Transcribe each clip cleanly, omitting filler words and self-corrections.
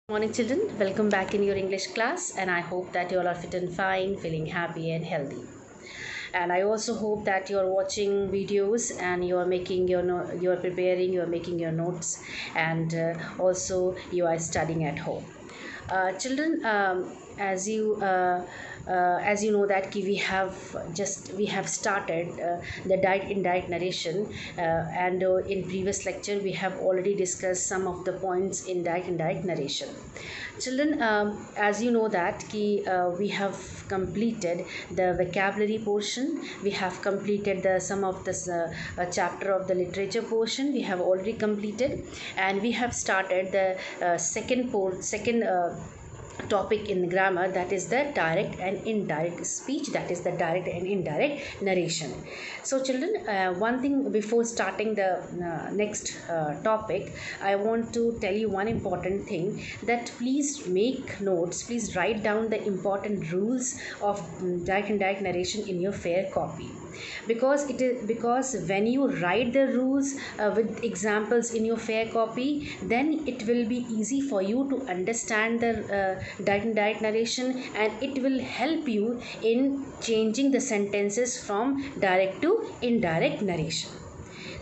Morning, children. Welcome back in your English class, and I hope that you all are fit and fine, feeling happy and healthy. And I also hope that you are watching videos and you are making you are preparing, you are making your notes, and also you are studying at home. Children, as you know that we have started the direct indirect narration, and in previous lecture we have already discussed some of the points in direct indirect narration. Children, as you know that we have completed the vocabulary portion, we have completed the some of this chapter of the literature portion we have already completed, and we have started the second topic in grammar, that is the direct and indirect speech, that is the direct and indirect narration. So children, one thing before starting the next topic, I want to tell you one important thing, that please make notes, please write down the important rules of direct and indirect narration in your fair copy, because when you write the rules with examples in your fair copy, then it will be easy for you to understand the direct and indirect narration, and it will help you in changing the sentences from direct to indirect narration.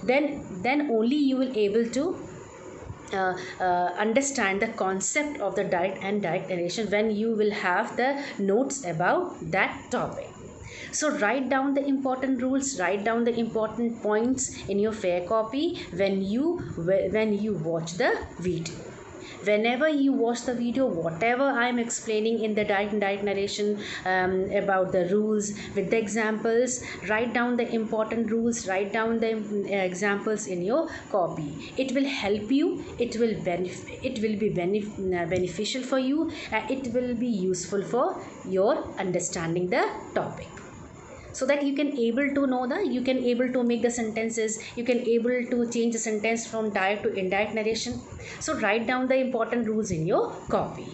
Then only you will able to understand the concept of the direct and indirect narration when you will have the notes about that topic. So write down the important rules, write down the important points in your fair copy when you watch the video. Whenever you watch the video, whatever I am explaining in the direct and indirect narration about the rules with the examples, write down the important rules, write down the examples in your copy. It will help you, it will be beneficial for you, and it will be useful for your understanding the topic, so that you can able to know you can able to make the sentences, you can able to change the sentence from direct to indirect narration. So write down the important rules in your copy,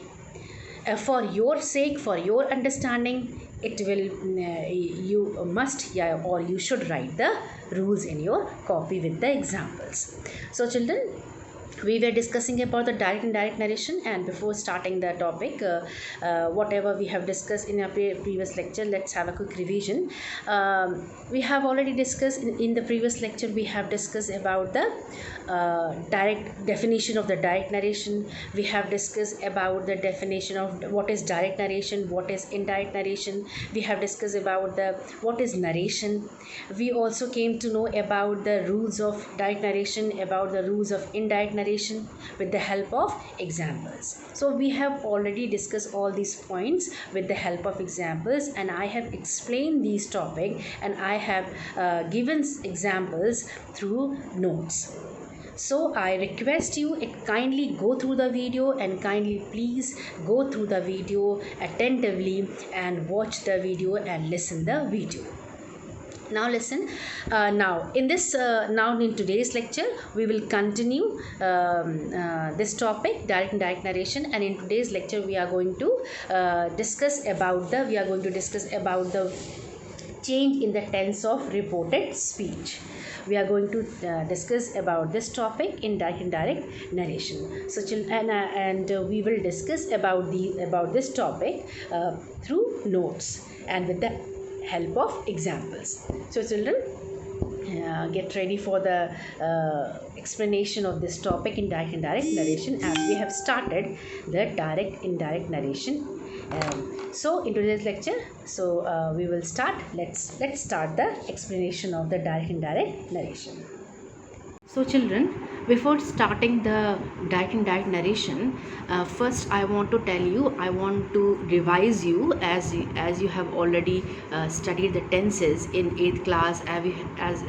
for your sake, for your understanding. It will you must, yeah, or you should write the rules in your copy with the examples. So children, we were discussing about the direct and indirect narration, and before starting the topic, whatever we have discussed in our previous lecture, let's have a quick revision. We have already discussed in the previous lecture, we have discussed about the direct definition of the direct narration. We have discussed about the definition of what is direct narration, what is indirect narration. We have discussed about the what is narration. We also came to know about the rules of direct narration, about the rules of indirect narration with the help of examples. So we have already discussed all these points with the help of examples, and I have explained these topic, and I have given examples through notes. So I request you, kindly go through the video, and kindly please go through the video attentively and watch the video and listen the video. Now listen. Now in today's lecture, we will continue this topic, direct and indirect narration. And in today's lecture, we are going to discuss about the change in the tense of reported speech. We are going to discuss about this topic in direct and indirect narration. So we will discuss about this topic through notes and with the help of examples. So children, get ready for the explanation of this topic in direct and indirect narration, as we have started the direct indirect narration. So in today's lecture, we will start. Let's start the explanation of the direct and indirect narration. So children, before starting the direct and indirect narration, first I want to tell you, I want to revise you, as you have already studied the tenses in 8th class, as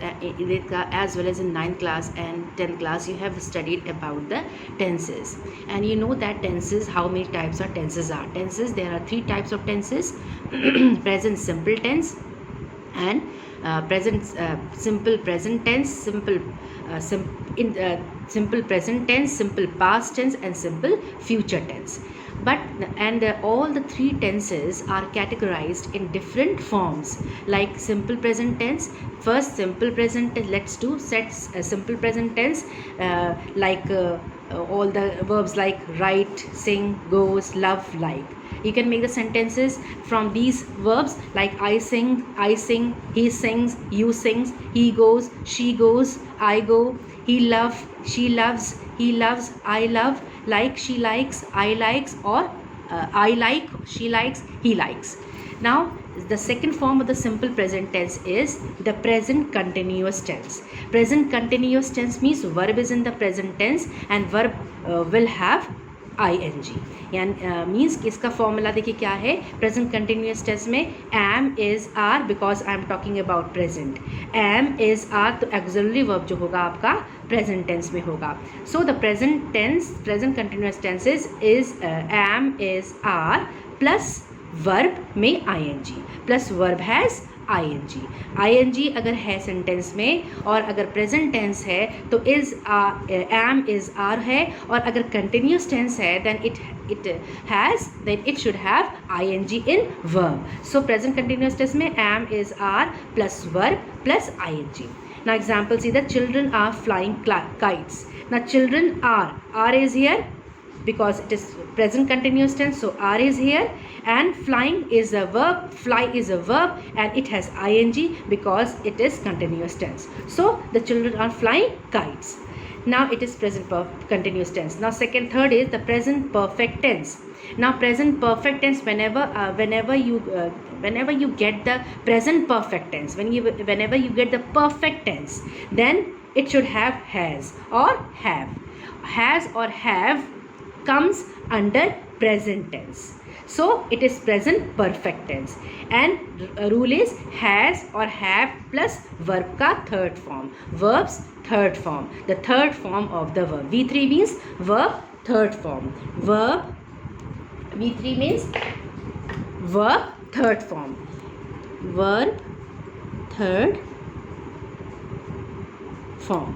well as in 9th class and 10th class. You have studied about the tenses, and you know that tenses, how many types of tenses are. There are 3 types of tenses: present simple tense, and simple present tense, simple present tense, simple past tense, and simple future tense. All the 3 tenses are categorized in different forms. Like simple present tense, first simple present tense, let's do simple present tense, like all the verbs like write, sing, goes, love, like. You can make the sentences from these verbs like I sing, he sings, you sings, he goes, she goes, I go, he love, she loves, he loves, I love, like, she likes, I likes, or I like, she likes, he likes. Now the second form of the simple present tense is the present continuous tense. Present continuous tense means verb is in the present tense and verb will have ing. यानी means इसका formula देखिए क्या है present continuous tense में am is are because I am talking about present am is are तो auxiliary verb जो होगा आपका प्रेजेंट टेंस में होगा so the present tense present continuous tenses is am is are plus verb में ing plus verb has ing अगर है sentence में और अगर प्रेजेंट टेंस है तो इज एम इज आर है और अगर कंटिन्यूस टेंस है then it should have ing in verb so present continuous tense में am is are plus verb plus ing. Now example, see the children are flying kites. Now children are is here because it is present continuous tense, so are is here, and flying is a verb, fly is a verb and it has ing because it is continuous tense. So the children are flying kites. Now it is present continuous tense. Now third is the present perfect tense. Now present perfect tense, whenever you get the present perfect tense, whenever you get the perfect tense, then it should have has or have. Has or have comes under present tense, so it is present perfect tense, and rule is has or have plus verb ka third form, verbs third form, the third form of the verb. V3 means verb third form, V3 means verb third form, verb third form.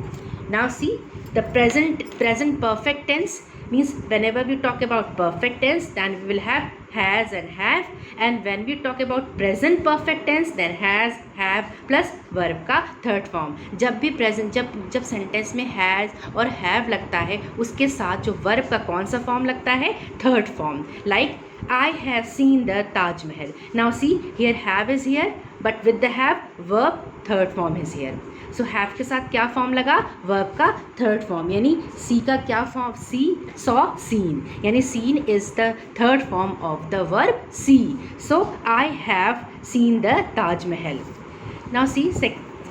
Now see the present perfect tense means whenever we talk about perfect tense then we will have has and have, and when we talk about present perfect tense then has, have plus verb का third form. जब भी present जब sentence में has और have लगता है उसके साथ जो verb का कौन सा फॉर्म लगता है third form. Like I have seen the Taj Mahal. Now see here have is here but with the have verb third form is here. So have के साथ क्या फॉर्म लगा वर्ब का थर्ड फॉर्म, यानी see का क्या form see saw seen, यानी seen is the third form of the verb see. So I have seen the Taj Mahal. Now see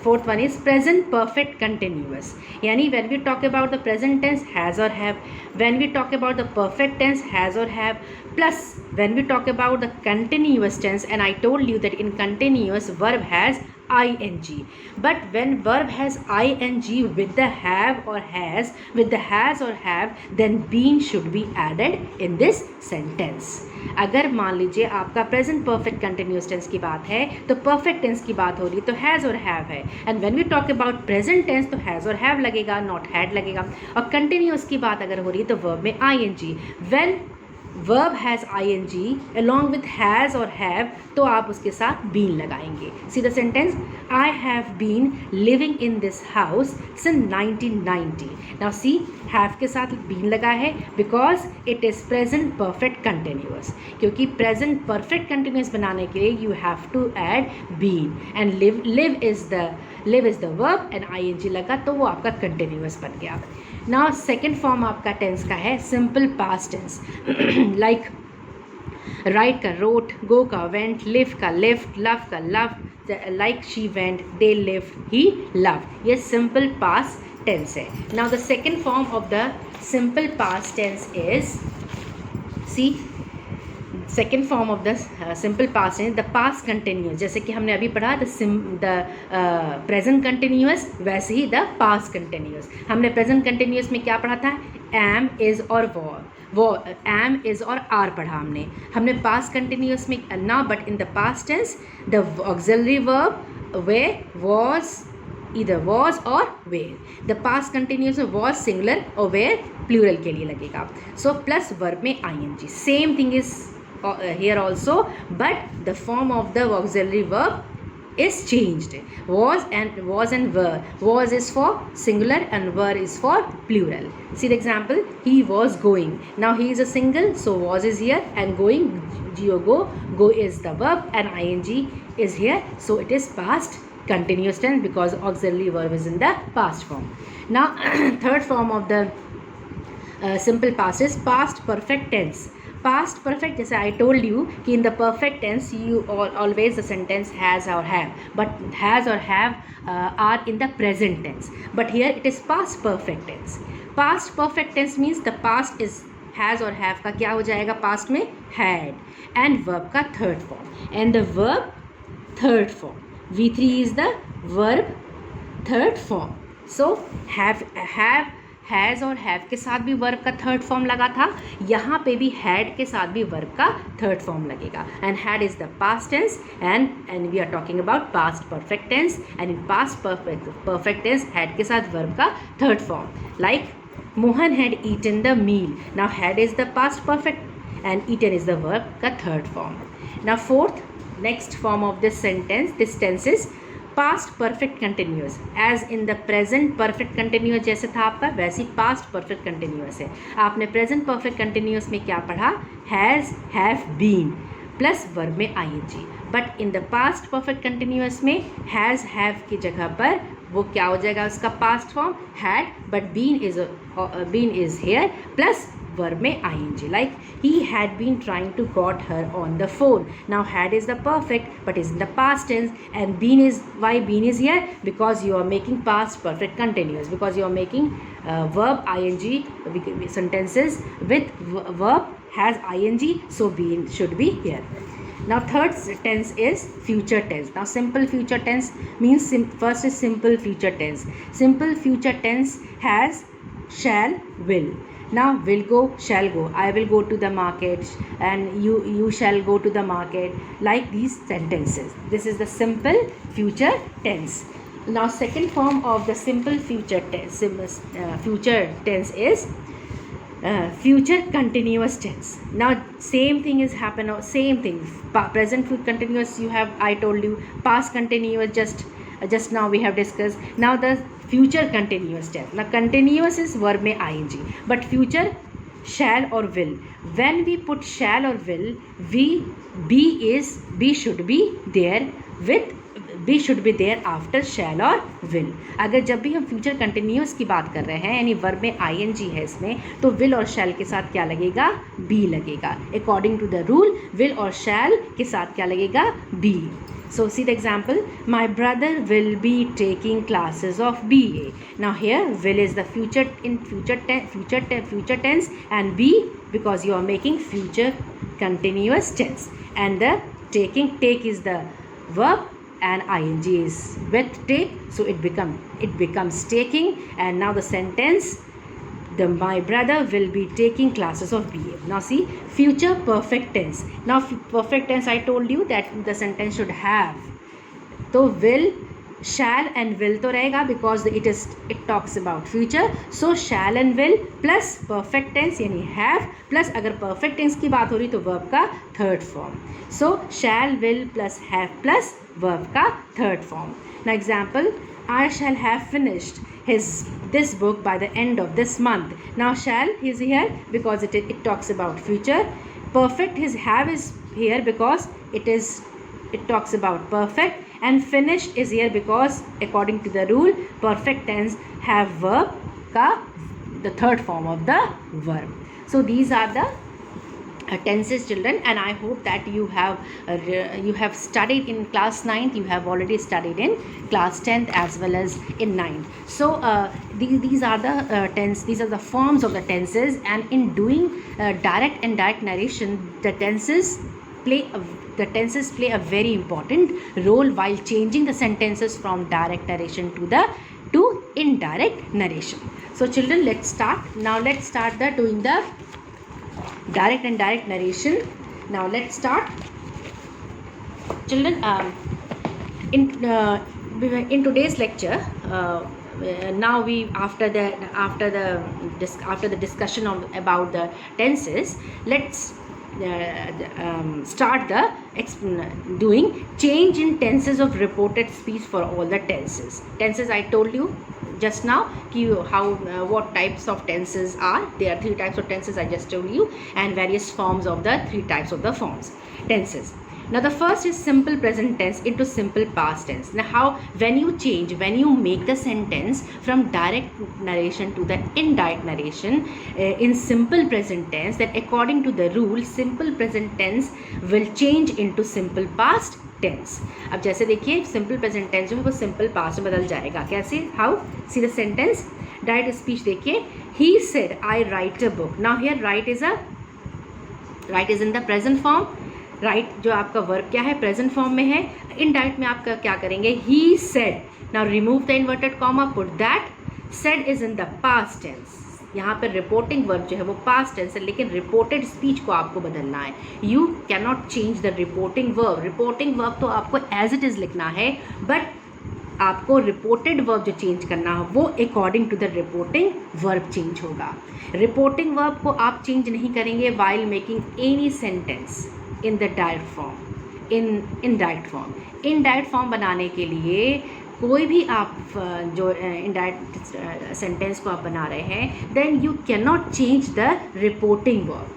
fourth one is present perfect continuous, yani when we talk about the present tense has or have, when we talk about the perfect tense has or have, plus when we talk about the continuous tense, and I told you that in continuous verb has ing, but when verb has ing with the have or has, with the has or have, then been should be added in this sentence. अगर मान लीजिए आपका present perfect continuous tense की बात है तो perfect tense की बात हो रही है तो हैज़ और हैव है, and when we talk about present tense तो हैज़ और हैव लगेगा, नॉट हैड लगेगा, और कंटिन्यूस की बात अगर हो रही है तो वर्ब में ing. When verb has ing along with has और have तो आप उसके साथ बीन लगाएंगे. See the sentence I have been living in this house since 1990. Now see have के साथ बीन लगा है because it is present perfect continuous, क्योंकि प्रेजेंट परफेक्ट कंटिन्यूस बनाने के लिए you have to add been, and live is the verb and ing लगा तो वो आपका कंटिन्यूस बन गया. नाउ सेकेंड फॉर्म आपका टेंस का है simple past tense. Like write का रोट, गो का वेंट, लिव का लिफ्ट, लव का love, like she went, they lived, he loved. ये सिंपल पास्ट टेंस है. Now the second form of the simple past tense is see second form of the simple past tense the past continuous. जैसे कि हमने अभी पढ़ा the present continuous, वैसे ही the past continuous. हमने प्रेजेंट कंटिन्यूस में क्या पढ़ा था एम इज़ और वो एम इज़ और आर पढ़ा हमने पास्ट कंटिन्यूस में ना, but in the past tense the auxiliary verb were was, either was or were. The past continuous में was singular और were plural के लिए लगेगा. So plus verb में ing. Same thing is here also, but the form of the auxiliary verb is changed. Was and were. Was is for singular and were is for plural. See the example, he was going. Now he is a single, so was is here, and going, go is the verb, and ing is here, so it is past continuous tense because auxiliary verb is in the past form. Now third form of the simple past is past perfect tense. Past perfect, जैसे I told you कि in the perfect tense you always the sentence has or have, but has or have are in the present tense, but here it is past perfect tense. Past perfect tense means the past is has or have का क्या हो जाएगा past में had, and verb का third form, and the verb third form. V3 is the verb third form. So have has और have के साथ भी वर्ब का थर्ड फॉर्म लगा था, यहाँ पे भी हैड के साथ भी वर्ब का थर्ड फॉर्म लगेगा. And had is the past tense, and we are talking about past perfect tense, and in past perfect tense had के साथ वर्ब का third form. Like Mohan had eaten the meal. Now had is the past perfect and eaten is the verb का third form. Now fourth next form of this sentence, this tense is past perfect continuous. As in the present perfect continuous जैसे था आपका, वैसे ही past perfect continuous है. आपने present perfect continuous में क्या पढ़ा, has, have, been plus verb में I N G. But in the past perfect continuous में हैज़, हैव की जगह पर वो क्या हो जाएगा, उसका past form had, but been is here plus verb में ing. Like he had been trying to got her on the phone. Now had is the perfect but is in the past tense, and been is, why been is here, because you are making past perfect continuous, because you are making verb ing sentences with verb has ing, so been should be here. Now third tense is future tense. Now simple future tense means first is simple future tense. Simple future tense has shall, will. Now will go, shall go. I will go to the market, and you shall go to the market. Like these sentences. This is the simple future tense. Now second form of the simple future tense, is future continuous tense. Now same thing is happen, same thing. Present continuous you have, I told you. Past continuous just now we have discussed. Now the future continuous tense. Now continuous is verb में ing, but future shall or will. When we put shall or will, be should be there with, be should be there after shall or will. अगर जब भी हम future continuous की बात कर रहे हैं, यानी verb में ing है इसमें, तो will और shall के साथ क्या लगेगा, be लगेगा. According to the rule, will और shall के साथ क्या लगेगा, be. So see the example, my brother will be taking classes of BA. Now here will is the future in future tense, and be because you are making future continuous tense, and the take is the verb, and ing is with take, so it becomes taking. And now the sentence, my brother will be taking classes of BA. Now see future perfect tense. Now perfect tense, I told you that the sentence should have, तो will, shall and will तो रहेगा because it talks about future. So shall and will plus perfect tense यानी have plus अगर perfect tense की बात हो रही तो verb का third form. So shall, will plus have plus verb का third form. Now example, I shall have finished this book by the end of this month. Now shall is here because it talks about future. Perfect, his have is here because it talks about perfect, and finished is here because according to the rule perfect tense have verb ka the third form of the verb. So these are the tenses, children, and I hope that you have studied in class 9th, you have already studied in class 10th as well as in 9th. So these are the these are the forms of the tenses, and in doing direct and indirect narration, the tenses play a very important role while changing the sentences from direct narration to indirect narration. So children, let's start. Now let's start doing the direct and indirect narration. Now let's start, children. In today's lecture, now we after the discussion about the tenses, let's start the doing change in tenses of reported speech for all the tenses. Tenses I told you just now how what types of tenses are. There are 3 types of tenses I just told you, and various forms of the 3 types of the forms tenses. Now the first is simple present tense into simple past tense. Now how, when you make the sentence from direct narration to the indirect narration in simple present tense, then according to the rule simple present tense will change into simple past tense. अब जैसे देखिए simple present tense जो है वो simple past में बदल जाएगा. कैसे? How? See the sentence. Direct speech देखिए. He said I write a book. Now here write is in the present form. Write जो आपका वर्ब क्या है, प्रेजेंट फॉर्म में है. इनडायरेक्ट में आप क्या करेंगे, he said. Now remove the inverted comma, put that. Said is in the past tense. यहाँ पर रिपोर्टिंग वर्ब जो है वो पास्ट टेंस है, लेकिन रिपोर्टेड स्पीच को आपको बदलना है. You can not change the reporting verb. Reporting verb तो आपको एज इट इज़ लिखना है, बट आपको रिपोर्टेड वर्ब जो चेंज करना है वो according to the reporting verb change होगा. रिपोर्टिंग वर्ब को आप चेंज नहीं करेंगे while making any sentence in the direct form. In direct form, indirect form बनाने के लिए कोई भी आप जो इनडायरेक्ट सेंटेंस को आप बना रहे हैं, then you can not change the reporting verb.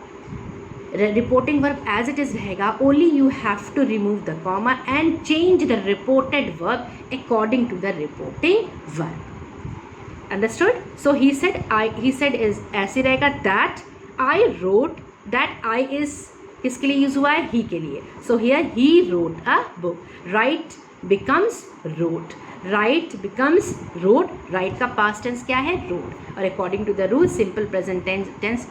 Reporting verb as it is रहेगा. Only you have to remove the comma and change the reported verb according to the reporting verb. Understood? So he said is ऐसे रहेगा. That I wrote. That I is किसके लिए use हुआ है, he के लिए. So here he wrote a book. Write becomes wrote. Write becomes wrote. Write का past tense क्या है, रोट. और according to the rule simple present tense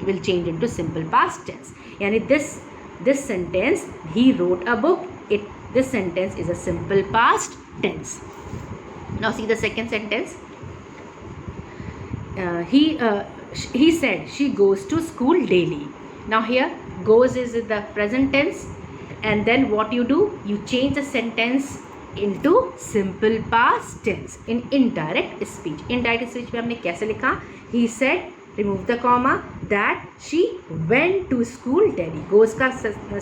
will change into simple past tense. यानी this sentence he wrote a book, this sentence is a simple past tense. Now see the second sentence. he said she goes to school daily. Now here goes is in the present tense, and then what you do, you change the sentence into simple past tense in indirect speech. Indirect speech में हमने कैसे लिखा, he said, remove the comma, that she went to school daily. goes का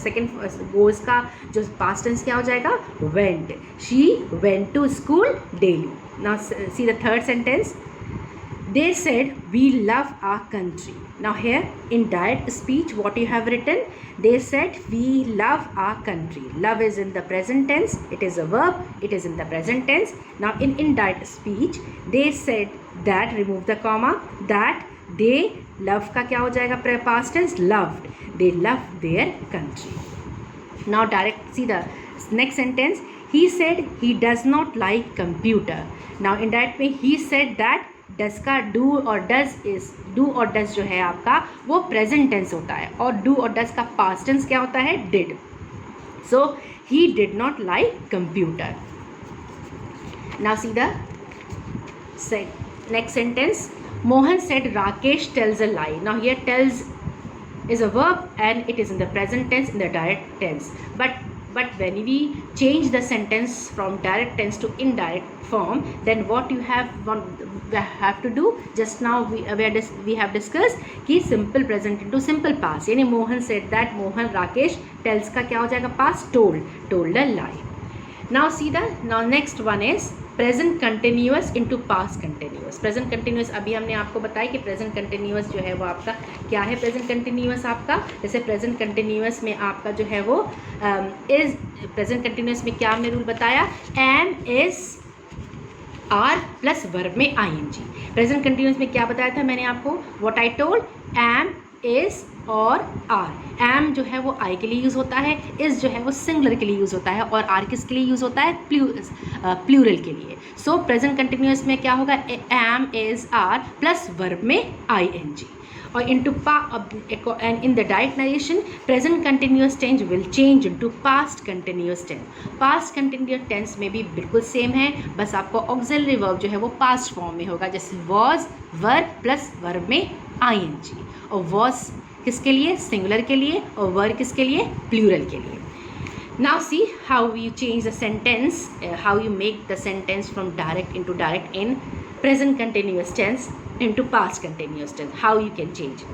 second goes का जो past tense क्या हो जाएगा, went. she went to school daily. Now see the third sentence. They said we love our country. Now here in direct speech what you have written, they said we love our country. Love is in the present tense, it is a verb, it is in the present tense. Now in indirect speech they said that, remove the comma, that they love का क्या हो जाएगा, past tense, loved. They loved their country. Now direct, see the next sentence. He said he does not like computer. Now indirect में he said that, does का do और does जो है आपका वो प्रेजेंट टेंस होता है, और डू और डज का पास्ट टेंस क्या होता है, did. So he did not like computer. Now see the next sentence. Mohan said Rakesh tells a lie. Now here tells is a verb and it is in the present tense, in the direct tense. But when we change the sentence from direct tense to indirect form, then what you have to do, just now we have discussed कि simple present into simple past. यानी Mohan said that, Mohan Rakesh, tells का क्या हो जाएगा, past, told a lie. Now see now next one is present continuous into past continuous. Present continuous अभी हमने आपको बताया कि प्रेजेंट कंटिन्यूअस जो है वो आपका क्या है. प्रेजेंट कंटिन्यूअस आपका, जैसे प्रेजेंट कंटिन्यूअस में आपका जो है वो इज, प्रेजेंट कंटिन्यूअस में क्या हमने रूल बताया, am is are plus verb में आईएनजी. प्रेजेंट कंटिन्यूअस में क्या बताया था मैंने आपको, what I told, am is और आर. एम जो है वो आई के लिए यूज़ होता है, इस जो है वो सिंगुलर के लिए यूज़ होता है, और आर किसके लिए यूज़ होता है, प्लूरल के लिए. सो प्रेजेंट कंटिन्यूअस में क्या होगा, am is are plus verb में आईएनजी. और into and in the direct narration present continuous tense will change into past continuous tense. Past continuous tense में भी बिल्कुल सेम है, बस आपको ऑक्सिलरी वर्ब जो है वो पास्ट फॉर्म में होगा, जैसे वॉज वर्ब प्लस वर्ब में आईएनजी. और वॉज किसके लिए, सिंगुलर के लिए, और वर्ब किसके लिए, प्लूरल के लिए. Now see how you change the sentence, how you make the sentence from direct into direct in present continuous tense into past continuous tense. How you can change.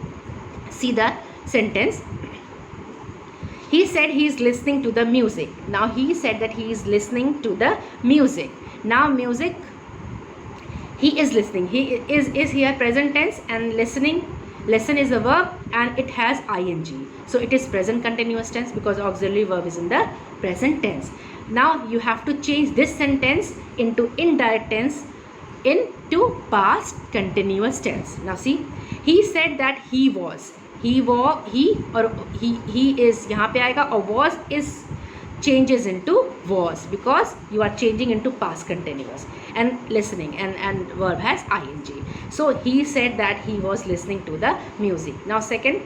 See the sentence. he said he is listening to the music. Now he said that he is listening to the music. Now music, he is listening, he is here present tense, and listening, listen is a verb and it has ing, so it is present continuous tense because auxiliary verb is in the present tense. Now you have to change this sentence into indirect tense into past continuous tense. Now see, he said that he was, he और he is यहाँ पे आएगा, और was is changes into was because you are changing into past continuous, and listening and verb has ing. So he said that he was listening to the music. Now second,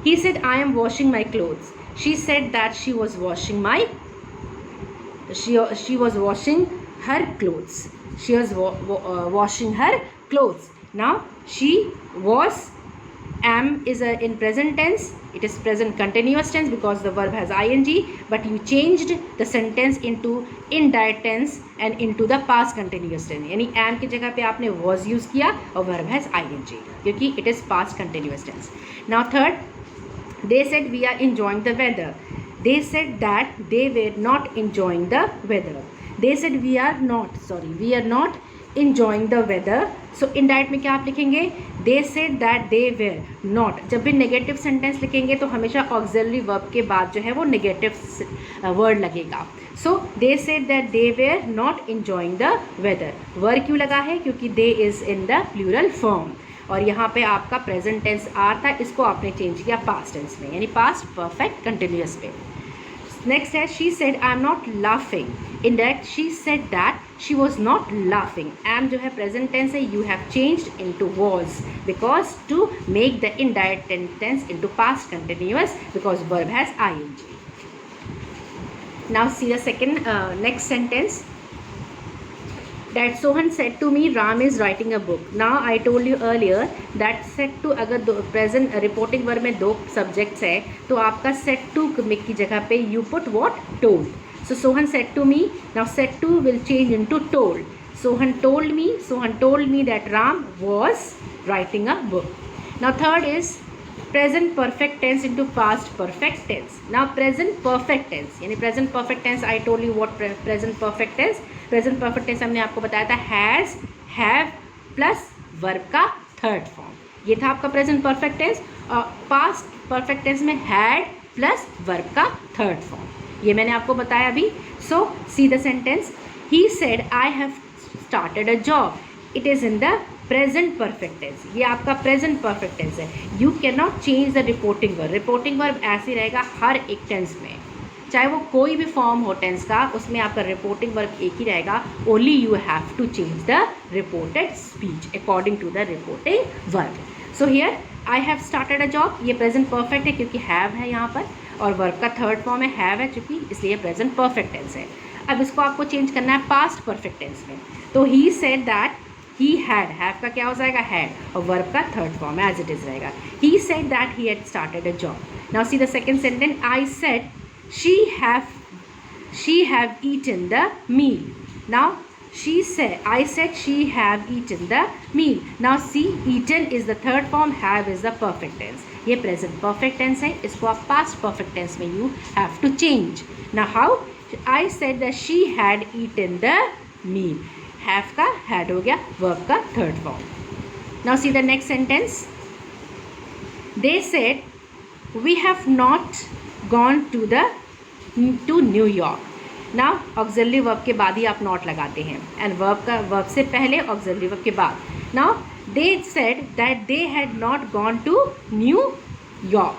he said I am washing my clothes. She said that she was washing she was washing her clothes. She was washing her clothes. Now she was, am is in present tense, it is present continuous tense because the verb has ing, but you changed the sentence into indirect tense and into the past continuous tense, यानी am की जगह पे आपने was use किया और verb has ing क्योंकि it is past continuous tense. Now third, they said we are enjoying the weather. They said that they were not enjoying the weather. They said we are not enjoying the weather. So indirect में क्या आप लिखेंगे? They said that they were not. जब भी negative sentence लिखेंगे तो हमेशा auxiliary verb के बाद जो है वो नेगेटिव वर्ड लगेगा. सो they said that they were not enjoying the weather. वर क्यों लगा है? क्योंकि they is in the plural form, और यहाँ पे आपका प्रेजेंट टेंस आर था, इसको आपने चेंज किया पास्ट टेंस में, यानी पास्ट परफेक्ट कंटिन्यूअस पे. नेक्स्ट है she said I am not laughing. Indirect she said that she was not laughing. Am जो है प्रेजेंट टेंस है, you have changed into was because to make the indirect tense into past continuous because verb has ing. Now see the second next sentence. That Sohan said to me, Ram is writing a book. Now I told you earlier that said to अगर present reporting verb में दो subjects है तो आपका said to की जगह पे you put what? Told. So Sohan said to me. Now said to will change into told. Sohan told me that Ram was writing a book. Now third is present perfect tense into past perfect tense. Now present perfect tense, यानी present perfect tense I told you what present perfect tense. Present perfect tense हमने आपको बताया था has, have plus verb का third form, ये था आपका present perfect tense. और पास्ट परफेक्ट टेंस में हैड प्लस वर्ब का थर्ड फॉर्म, ये मैंने आपको बताया अभी. So see the sentence. He said I have started a job. It is in the present perfect tense, ये आपका प्रेजेंट परफेक्ट टेंस है. You can not change the reporting verb. Reporting verb ऐसे रहेगा हर एक टेंस में, चाहे वो कोई भी फॉर्म हो टेंस का, उसमें आपका रिपोर्टिंग वर्ब एक ही रहेगा. Only you have to change the reported speech according to the reporting verb. So here I have started a job, ये प्रेजेंट परफेक्ट है क्योंकि हैव है यहाँ पर, और वर्ब का थर्ड फॉर्म है हैव है चूँकि, इसलिए प्रेजेंट परफेक्ट टेंस है. अब इसको आपको चेंज करना है पास्ट परफेक्ट टेंस में. तो he said that he have का क्या हो जाएगा? हैड, और वर्ब का third form as it is रहेगा. He said that he had started a job. Now see the second sentence. I said she have eaten the meal. Now I said she have eaten the meal. Now see, eaten is the third form, have is the perfect tense. ये present perfect tense है, इसको आप past perfect tense में you have to change. Now how? I said that she had eaten the meal. have का had हो गया, verb का third form. Now see the next sentence. They said we have not gone to New York. Now auxiliary verb के बाद ही आप not लगाते हैं, and verb से पहले auxiliary verb के बाद. Now they said that they had not gone to New York.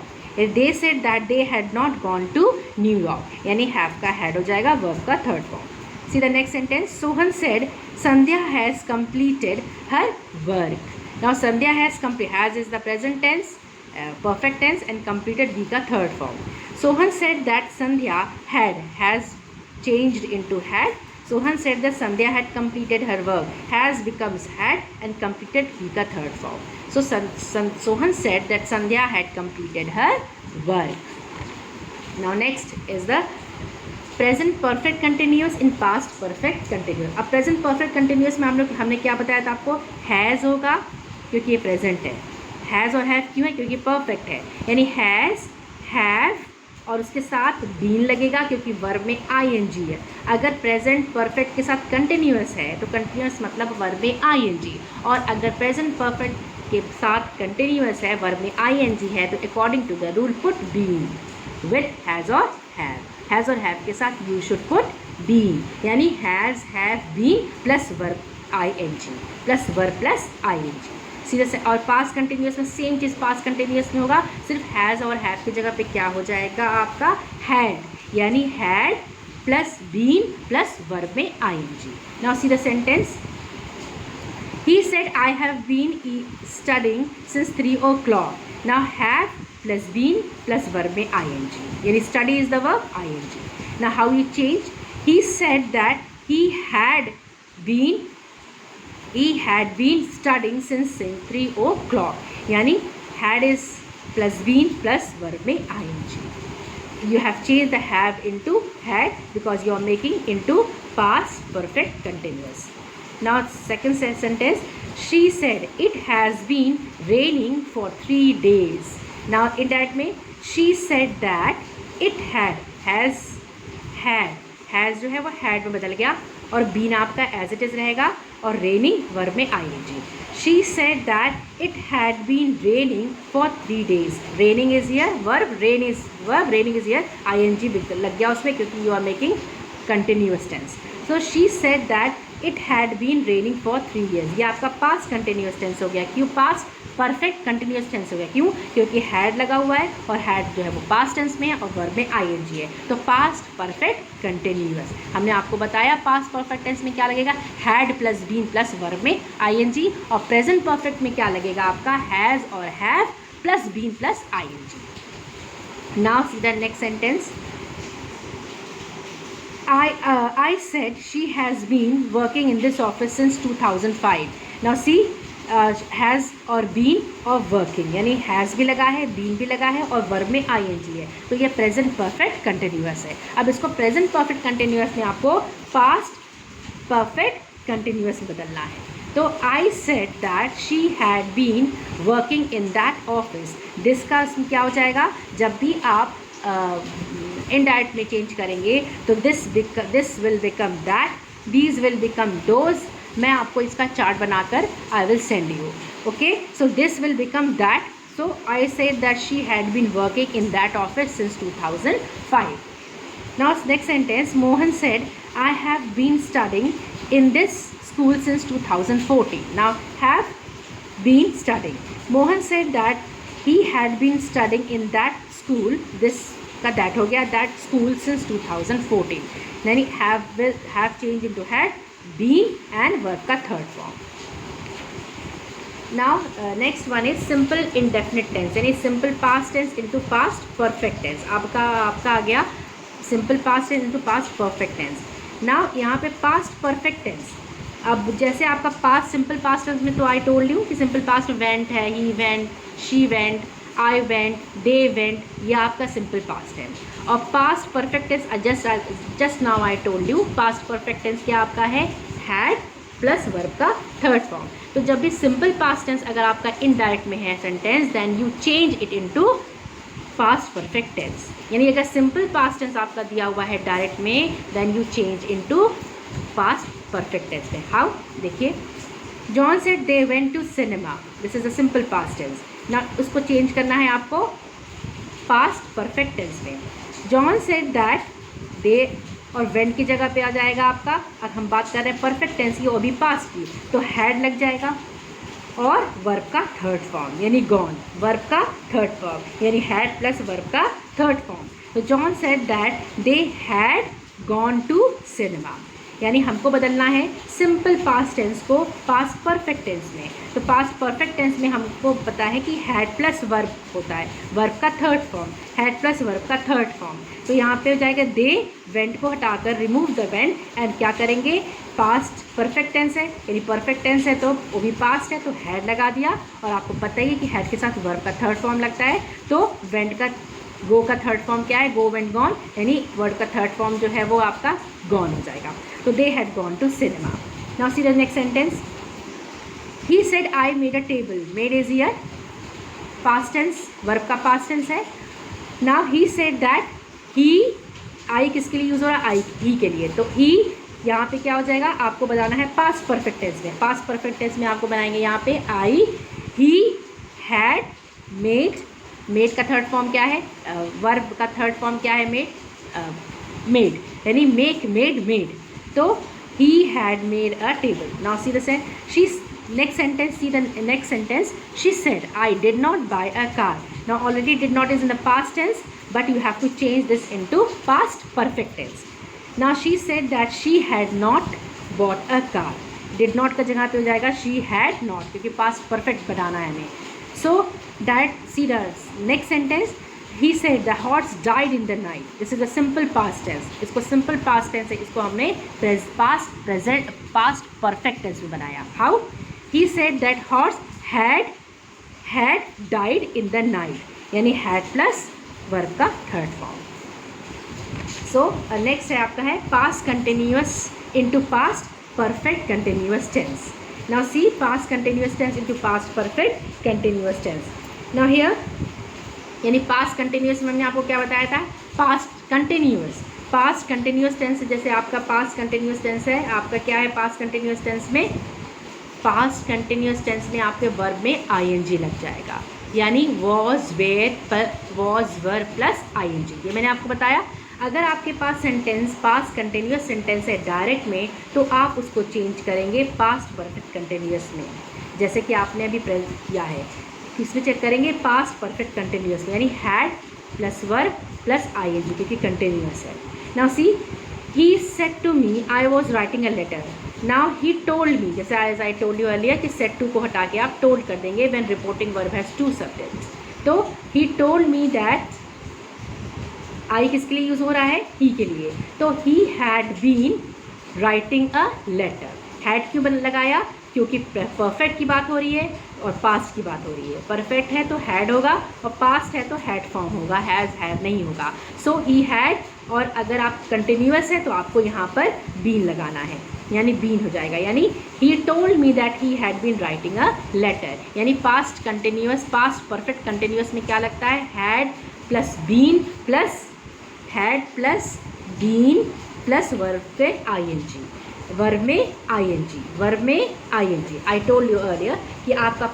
They said that they had not gone to New York, यानी have का had हो जाएगा, verb का third form. See the next sentence. Sohan said Sandhya has completed her work. Now Sandhya has completed, has is the present tense, perfect tense, and completed be का third form. Sohan said that Sandhya has changed into had. Sohan said that Sandhya had completed her work. Has becomes had and completed be का third form. So Sohan said that Sandhya had completed her work. Now next is the present perfect continuous in past perfect continuous. अब present perfect continuous में हमने क्या बताया था आपको? has होगा क्योंकि ये present है. has और have क्यों है? क्योंकि perfect है, यानी has, have और उसके साथ बीन लगेगा क्योंकि वर्ब में आईएनजी है। अगर प्रेजेंट परफेक्ट के साथ कंटिन्यूअस है तो कंटिन्यूअस मतलब वर्ब में आईएनजी, और अगर प्रेजेंट परफेक्ट के साथ कंटिन्यूअस है, वर्ब में आईएनजी है, तो according to the rule put been with has और हैव। हैज़ और हैव के साथ यू शुड पुट बीन, यानी has have been plus verb ING plus verb plus ING सीधे से। और पास्ट कंटिन्यूअस में सेम चीज़ पास्ट कंटिन्यूअस में होगा, सिर्फ हैज़ और हैव की जगह पे क्या हो जाएगा आपका हैड, यानी had plus been plus verb में I N G. Now see the sentence, he said I have been studying since 3 o'clock। Now have plus been plus verb में आईएनजी, यानी study is the verb I N G. Now how you change, he said that he had been studying since 3 o'clock, यानी had is plus been plus verb में ing. You have changed the have into had because you are making into past perfect continuous. Now second sentence, she said it has been raining for 3 days. Now in that में she said that it has जो है वो had में बदल गया और been आपका as it is रहेगा और raining वर्ब में ing. She said that it had been raining for 3 days. Raining is here, verb, rain is verb, raining is here, ing लग गया उसमें क्योंकि you are making continuous tense. So she said that it had been raining for 3 years. ये आपका past continuous tense हो गया. क्यों past perfect continuous tense हो गया? क्यों? क्योंकि had लगा हुआ है और had जो है वो past tense में है और verb में ing है, तो past perfect continuous. हमने आपको बताया past perfect tense में क्या लगेगा, had plus been plus verb में ing, और present perfect में क्या लगेगा आपका has और have plus been plus ing. Now see the next sentence. I said she has been working in this office since 2005. Now see, has और been और working, यानी has भी लगा है, been भी लगा है और verb में ing है, तो ये present perfect continuous है. अब इसको present perfect continuous में आपको past perfect continuous में बदलना है. तो I said that she had been working in that office. This का क्या हो जाएगा, जब भी आप इनडायरेक्ट में चेंज करेंगे तो this will become that, these will become those. मैं आपको इसका चार्ट बनाकर I will send you. Okay, so this will become that. So I said that she had been working in that office since 2005. Now next sentence, Mohan said I have been studying in this school since 2014. Now have been studying, Mohan said that he had been studying in that school, this का that हो गया, that school since 2014, यानी have change into had, been and verb का third form. Now next one is simple indefinite tense, यानी simple past tense into past perfect tense. आपका आ गया simple past tense into past perfect tense. Now यहाँ पे past perfect tense, अब जैसे आपका पास्ट सिंपल पास्ट टेंस में तो आई टोल्ड यू कि सिंपल पास्ट वेंट है, he went, she went, I went, they went, ये आपका सिंपल पास्ट टेंस. और past perfect tense just now I told you, past perfect tense क्या आपका है, हैड प्लस वर्ब का third form. तो जब भी सिंपल पास्ट टेंस अगर आपका इनडायरेक्ट में है sentence, then you change it into past perfect tense. यानी अगर सिंपल पास्ट टेंस आपका दिया हुआ है डायरेक्ट में, then you change into past perfect tense में. हाउ, देखिए, John said they went to cinema, this is a simple past tense. ना उसको चेंज करना है आपको पास्ट परफेक्ट टेंस में. जॉन सेड दैट, दे और वेंट की जगह पे आ जाएगा आपका, अब हम बात कर रहे हैं परफेक्ट टेंस की, वो भी पास्ट की, तो हैड लग जाएगा और वर्ब का थर्ड फॉर्म यानी गॉन, वर्ब का थर्ड फॉर्म यानी हैड प्लस वर्ब का थर्ड फॉर्म. तो John said that they had gone to cinema, यानी हमको बदलना है सिंपल पास्ट टेंस को पास्ट परफेक्ट टेंस में. तो पास्ट परफेक्ट टेंस में हमको पता है कि हैड प्लस वर्ब होता है, वर्ब का third form, had plus verb का थर्ड फॉर्म. तो यहाँ पे हो जाएगा दे, वेंट को हटाकर रिमूव द वेंट एंड क्या करेंगे, पास्ट परफेक्ट टेंस है यानी परफेक्ट टेंस है तो वो भी पास्ट है तो हैड लगा दिया. और आपको पता ही है कि हैड के साथ वर्ब का थर्ड फॉर्म लगता है, तो वेंट का गो का थर्ड फॉर्म क्या है, गो वेंट गॉन, यानी वर्ड का थर्ड फॉर्म जो है वो आपका गॉन हो जाएगा. तो they had gone to cinema. Now see the next sentence, he said I made a table, made is here past tense, verb का पास्ट टेंस है. Now he said that he, I किसके लिए use हो रहा है, आई ही के लिए, तो ही यहाँ पे क्या हो जाएगा, आपको बनाना है पास्ट परफेक्ट टेंस में। पास्ट परफेक्ट टेंस में आपको बनाएंगे यहाँ पे आई ही हैड मेड, मेड का थर्ड फॉर्म क्या है, वर्ब का थर्ड फॉर्म क्या है, मेड, यानी मेक, मेड, मेड, तो he had made a table. Now see the next sentence, see the next sentence, she said I did not buy a car. Now already did not is in the past tense, but you have to change this into past perfect tense. Now she said that she had not bought a car. did not का जगह पे हो जाएगा she had not, क्योंकि past perfect बनाना है हमें. So that, see the next sentence, he said the horse died in the night. This is a simple past tense. इसको simple past tense है, इसको हमने past present past perfect tense में बनाया. How? He said that horse had died in the night, यानी had plus verb का third form. So next है आपका है past continuous into past perfect continuous tense. Now see past continuous tense into past perfect continuous tense. Now here यानी past continuous में हमने आपको क्या बताया था, पास्ट कंटिन्यूस टेंस, जैसे आपका पास्ट कंटिन्यूस टेंस है, आपका क्या है पास्ट कंटिन्यूस टेंस में, पास्ट कंटिन्यूस टेंस में आपके वर्ब में आईएनजी लग जाएगा, यानी was, were, was, verb plus ING. ये मैंने आपको बताया. अगर आपके पास सेंटेंस पास्ट कंटिन्यूस सेंटेंस है डायरेक्ट में, तो आप उसको चेंज करेंगे पास्ट परफेक्ट कंटिन्यूस में, जैसे कि आपने अभी प्रेजेंट किया है. इसमें चेक करेंगे पास्ट परफेक्ट कंटिन्यूस में, यानी had plus verb plus I N G, क्योंकि कंटिन्यूस है. Now see he said to me I was writing a letter. Now he told me, जैसे as I told you earlier कि सेड टू को हटा के आप टोल्ड कर देंगे when reporting verb has two subjects. तो ही टोल्ड मी दैट, आई किसके लिए यूज़ हो रहा है, ही के लिए, तो he had been writing a letter. Had क्यों लगाया, क्योंकि परफेक्ट की बात हो रही है और पास्ट की बात हो रही है. परफेक्ट है तो हैड होगा और पास्ट है तो हैड फॉर्म होगा, हैज़ हैव नहीं होगा. सो ही हैड, और अगर आप कंटिन्यूअस है तो आपको यहाँ पर बीन लगाना है, यानी बीन हो जाएगा. यानी he told me that he had been writing a letter, यानी past continuous, past perfect continuous में क्या लगता है, had plus been plus had plus been plus verb पे आईएनजी, वर्ब में आईएनजी, वर्ब में I N G. I told you earlier कि आपका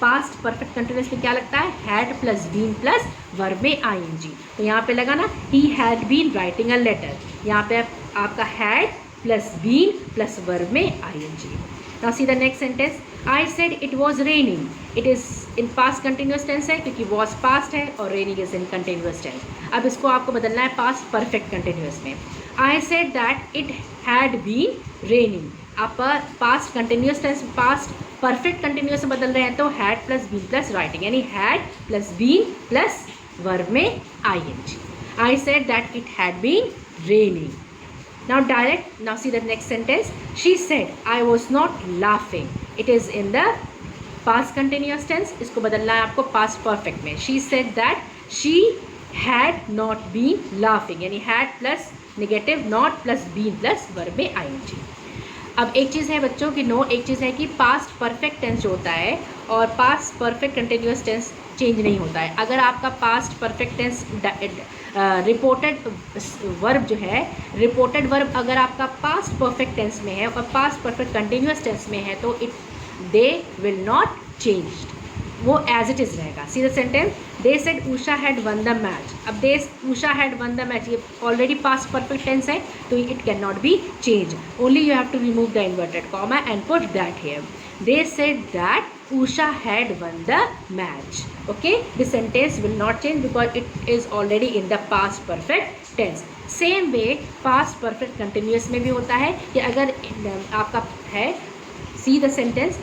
पास्ट परफेक्ट कंटिन्यूअस में क्या लगता है, had plus been plus verb में आईएनजी. तो यहाँ पे लगा ना, he had been writing a letter, यहाँ पे आपका had plus been plus verb में I N G. Now see the next sentence, I said it was raining. It is in past continuous tense है, क्योंकि वॉज पास्ट है और raining is in continuous tense. अब इसको आपको बदलना है पास्ट परफेक्ट कंटिन्यूअस में. I said that it had been raining. आप past continuous tense past perfect continuous में बदल रहे हैं, तो had plus been plus writing, यानी had plus been plus verb में I N G. I said that it had been raining. Now direct, now see the next sentence, she said I was not laughing. It is in the past continuous tense, इसको बदलना है आपको past perfect में. She said that she had not been laughing, यानी had plus negative not plus been plus verb में ing. अब एक चीज़ है बच्चों की नो, एक चीज़ है कि पास्ट परफेक्ट टेंस जो होता है और past perfect continuous tense change नहीं होता है. अगर आपका past perfect tense reported verb जो है, रिपोर्टेड वर्ब अगर आपका पास्ट परफेक्ट टेंस में है और पास्ट परफेक्ट कंटिन्यूस टेंस में है, तो दे विल नॉट चेंज, वो एज इट इज़ रहेगा. See the sentence, they said Usha had won the match. अब Usha had won the match, ये ऑलरेडी पास्ट परफेक्ट टेंस है, तो it can not be change. Only you have to remove the inverted comma and put that here. They said that Usha had won the match. Okay, this sentence will not change because it is already in the past perfect tense. Same way past perfect continuous में भी होता है कि अगर आपका है, see the sentence,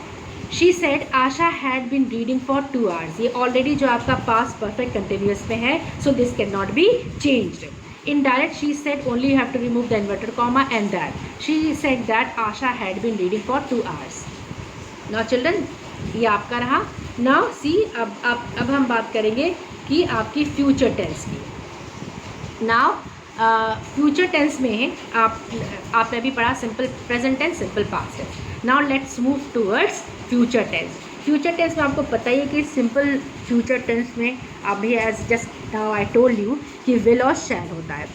she said Asha had been reading for 2 hours. ये already जो आपका past perfect continuous में है, so this cannot be changed. In direct, she said only you have to remove the inverted comma and that. She said that Asha had been reading for 2 hours. Now children, ये आपका रहा. Now see, अब हम बात करेंगे कि आपकी future tense की. नाउ फ्यूचर टेंस में आपने भी पढ़ा simple present tense, simple past tense. Now let's move towards future tense. Future tense में आपको पता ही है कि सिंपल फ्यूचर टेंस में अभी as just now I told you कि विल और शैल होता है.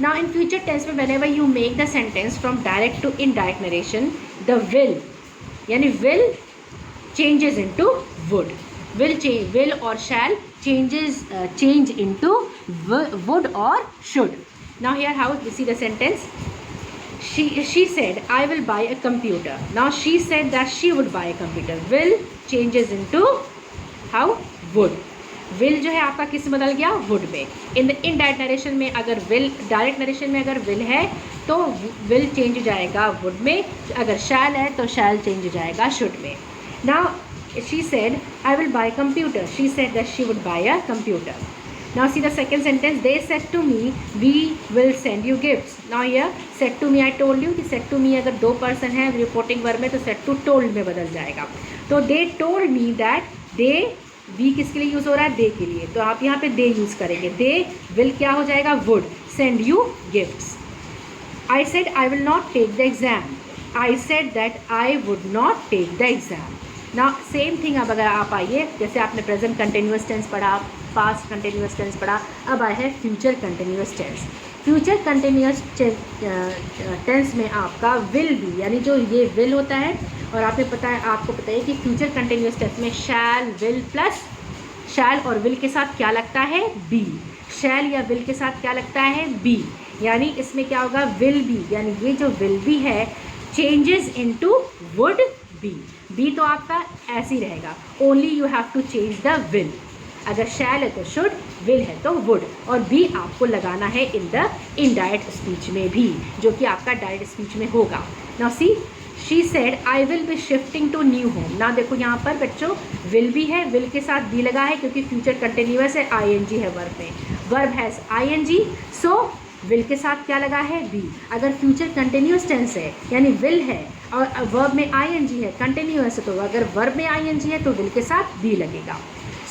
नाउ इन फ्यूचर टेंस में whenever you make the sentence from direct to indirect narration, the will यानी will changes into would. Will or shall change into would or should. Now here how we see the sentence. She said I will buy a computer. Now she said that she would buy a computer. Will changes into how? Would. will जो है आपका किस बदल गया? would में. In the indirect narration में अगर will, direct narration में अगर will है तो will चेंज हो जाएगा would में, अगर shall है तो shall चेंज हो जाएगा should में. Now she said I will buy a computer. She said that she would buy a computer. Now see the second sentence. They said to me we will send you gifts. Now here said to me I told you कि said to me अगर दो person है reporting verb में तो said to told में बदल जाएगा. तो they told me that they, we किसके लिए यूज़ हो रहा है? they के लिए. तो आप यहाँ पे they यूज़ करेंगे. they will क्या हो जाएगा? would send you gifts. I said I will not take the exam. I said that I would not take the exam. ना सेम थिंग. अब अगर आप आइए, जैसे आपने प्रेजेंट कंटिन्यूस टेंस पढ़ा, पास्ट कंटिन्यूस टेंस पढ़ा, अब आए हैं future continuous tense. Future continuous tense में आपका विल भी, यानी जो ये विल होता है, और आपको पता है कि फ्यूचर कंटिन्यूस टेंस में शैल, विल प्लस शैल और विल के साथ क्या लगता है? बी. शैल या विल के साथ क्या लगता है? बी. यानी इसमें क्या होगा? विल बी, यानी ये जो विल बी है changes into would be. Be तो आपका ऐसे ही रहेगा, only you have to change the will. अगर शैल है तो शुड, विल है तो वुड, और बी आपको लगाना है इन द इनडायरेक्ट स्पीच में भी, जो कि आपका डायरेक्ट स्पीच में होगा. Now see she said I will be shifting to new home. ना देखो यहाँ पर बच्चों विल भी है, विल के साथ बी लगा है क्योंकि फ्यूचर कंटिन्यूअस है, आईएनजी है वर्ब में, verb has ING, so will के साथ क्या लगा है? बी. अगर फ्यूचर कंटिन्यूस टेंस है यानी विल है और वर्ब में आईएनजी है, कंटिन्यूअस है, तो अगर वर्ब में आईएनजी है तो विल के साथ बी लगेगा.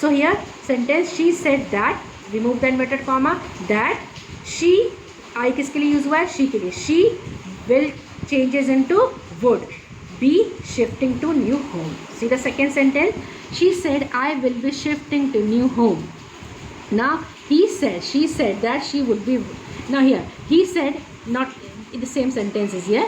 So here sentence she said that, remove the inverted comma, that she, I किसके लिए यूज़ हुआ है? शी के लिए. She will changes into would be shifting to new home. See the second sentence. She said I will be shifting to new home. Now she said that she would be. Now here he said, not in the same sentence is here.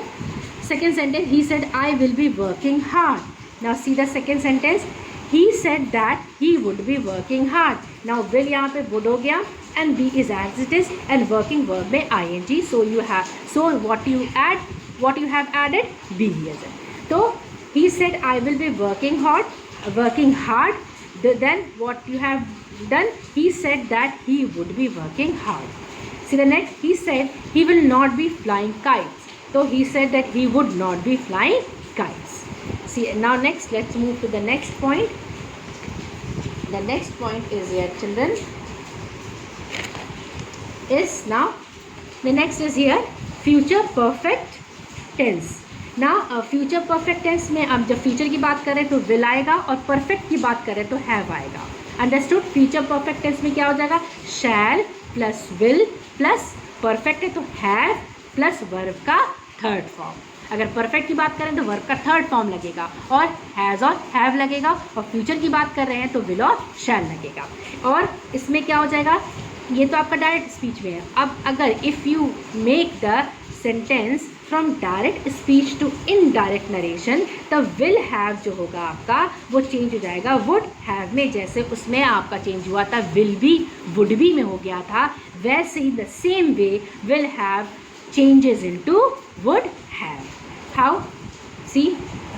Second sentence, he said I will be working hard. Now see the second sentence. He said that he would be working hard. Now will यहाँ पे would हो गया and be is as it is and working verb में ing. So you have, so what you have added? be here. So he said I will be working hard. Then what you have done? He said that he would be working hard. See the next. He said he will not be flying kites. So he said that he would not be flying kites. See now next let's move to the next point. The next point is here children, is now the next is here future perfect tense. Now future perfect tense में अब जब future की बात करें तो will आएगा और perfect की बात करें तो हैव आएगा. अंडरस्टूड. फ्यूचर परफेक्ट टेंस में क्या हो जाएगा? शैल प्लस विल प्लस परफेक्ट है तो हैव प्लस वर्ब का थर्ड फॉर्म. अगर परफेक्ट की बात करें तो वर्ब का थर्ड फॉर्म लगेगा और हैज़ और हैव लगेगा, और फ्यूचर की बात कर रहे हैं तो विल और शैल लगेगा. और इसमें क्या हो जाएगा? ये तो आपका डायरेक्ट स्पीच में है. अब अगर if you make the sentence from direct speech to indirect narration, तब विल हैव जो होगा आपका वो चेंज हो जाएगा वुड हैव में. जैसे उसमें आपका चेंज हुआ था विल बी वुड बी में हो गया था, वैसे ही the same way will have changes into would have. How? See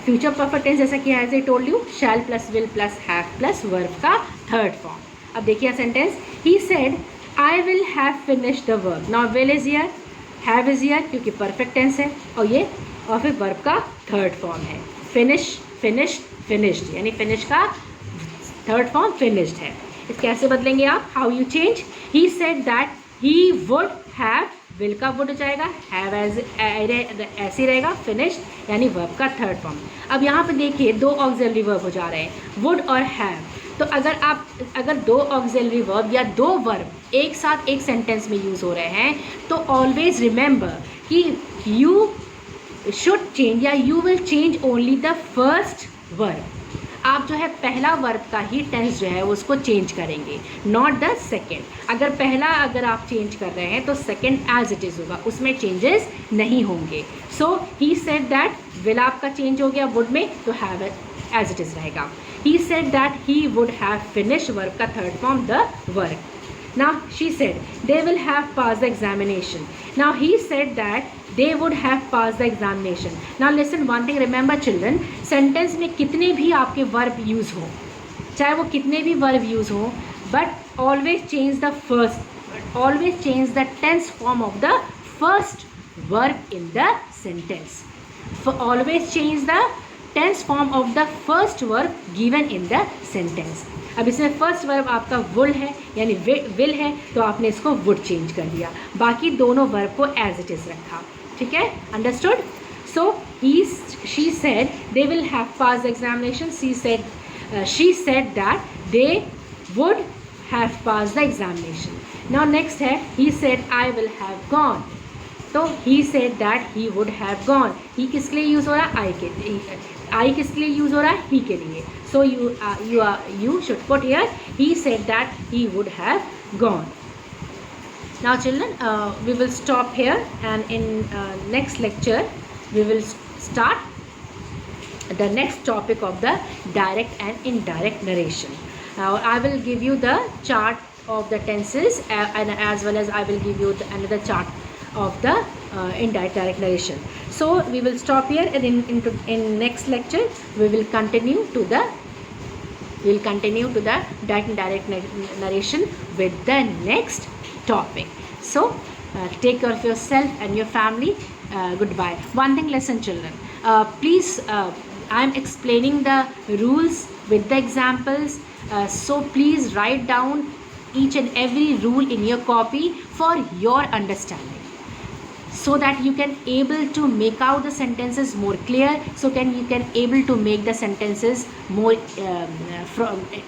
future perfect tense जैसा कि as I told you, shall plus will plus have plus verb का थर्ड फॉर्म. अब देखिए sentence. He said I will have finished the work. Now will is here, have is here क्योंकि perfect tense है, और ये और फिर verb का थर्ड फॉर्म है. फिनिश, फिनिश्ड, फिनिश्ड, यानी फिनिश का थर्ड फॉर्म फिनिश्ड है. इस कैसे बदलेंगे आप? How you change? He said that he would have, will का वुड हो जाएगा, हैव एज ऐसे रहेगा, फिनिश्ड यानी वर्ब का थर्ड फॉर्म. अब यहाँ पे देखिए दो ऑक्सिलरी वर्ब हो जा रहे हैं, वुड और हैव. तो अगर दो ऑक्सिलरी वर्ब या दो वर्ब एक साथ एक सेंटेंस में यूज़ हो रहे हैं तो ऑलवेज रिमेंबर कि यू शुड चेंज या you will change only the first verb. आप जो है पहला वर्ब का ही टेंस जो है उसको चेंज करेंगे, नॉट द सेकेंड। अगर आप चेंज कर रहे हैं तो सेकेंड एज इट इज़ होगा, उसमें चेंजेस नहीं होंगे। सो ही सेड दैट, विल आपका चेंज हो गया वुड में, तो हैव एज इट इज़ रहेगा। He said that he would have finish, verb का third form the work. Now she said they will have passed the examination. Now he said that they would have passed the examination. Now listen one thing, remember children, sentence में कितने भी आपके verb use हो, चाहे वो कितने भी verb use हो, but always change the tense form of the first verb in the sentence. Always change the tense form of the first verb given in the sentence. अब इसमें फर्स्ट वर्ब आपका वुल है यानी विल है, तो आपने इसको वुड चेंज कर दिया, बाकी दोनों वर्ब को एज इट इज़ रखा। ठीक है, understood. So she said they will have pass examination, she said that they would have pass the examination. Now next है he said I will have gone, तो he said that he would have gone. He किसके लिए use हो रहा है? आई किसके लिए use हो रहा है? ही के लिए। So you should put here he said that he would have gone. Now children, we will stop here, and in next lecture we will start the next topic of the direct and indirect narration. Now I will give you the chart of the tenses, and as well as I will give you another chart of the indirect direct narration. So we will stop here, and in next lecture we will continue to the direct and indirect narration with the next topic. So take care of yourself and your family. Goodbye. One thing, listen children, please, I am explaining the rules with the examples, so please write down each and every rule in your copy for your understanding, so that you can able to make out the sentences more clear, you can able to make the sentences more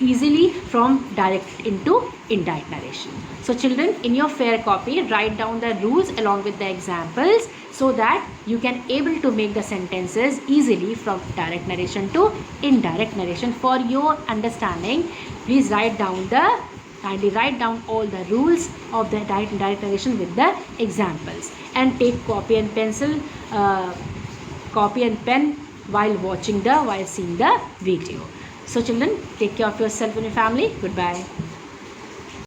easily from direct into indirect narration. So children, in your fair copy, write down the rules along with the examples, so that you can able to make the sentences easily from direct narration to indirect narration. For your understanding, please kindly write down all the rules of the direct and indirect narration with the examples, and take copy and pen while seeing the video. So children, take care of yourself and your family. Goodbye.